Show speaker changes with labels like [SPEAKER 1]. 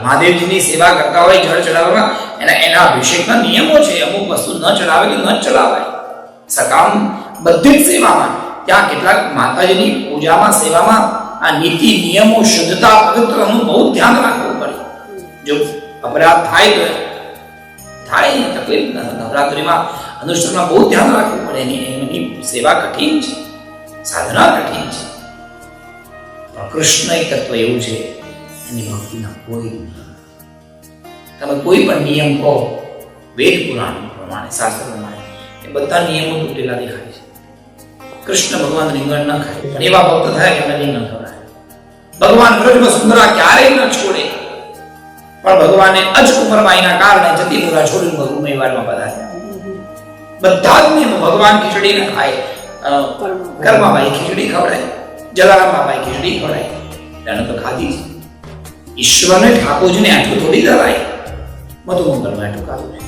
[SPEAKER 1] મહાદેવજીની સેવા કરતા હોય જળ ચડાવવામાં એના અભિષેકના નિયમો છે. અમુક વસ્તુ ન ચડાવે કે ન ચડાવાય. સકામ બધી જ સેવામાં ત્યાં કેટલાક માતાજીની પૂજામાં સેવામાં આ નીતિ નિયમો શુદ્ધતા પવિત્રનું બહુ ધ્યાન રાખવું પડે. જો અપરાધ થાય તકલીફ નવરાત્રિમાં અનુષ્ઠાનમાં બહુ ધ્યાન રાખવું પડે. એની સેવા કઠિન છે, સાધના કઠિન છે. પણ કૃષ્ણ એક તત્વ એવું છે એની ભક્તિના કોઈ તમે કોઈ પણ નિયમ કહો વેદ પુરાણ પ્રમાણે શાસ્ત્ર પ્રમાણે એ બધા નિયમો તૂટેલા દેખાય છે. કૃષ્ણ ભગવાન રીંગણ ન ખાય પણ એવા ભક્ત થાય કે એમને રીંગણ ખવડાવે. ભગવાન બ્રજમાં સુંદરા ક્યારેય ન છોડે પણ ભગવાને અજકુંભરમાઈના કારણે જતીપુરા છોડીને ભગુમેવાડમાં પધાર્યા. બધા જ નિયમો ભગવાન ખીચડી ન ખાય, કર્માબાઈ ખીચડી ખવડાય, જલારામ બાબાએ ખીચડી ખવડાય, એને તો ખાધી છે. ઈશ્વરને ઠાકોરજીને આટલું થોડી દવાય, મધુમંગળમાં આટલું ખાધું છે.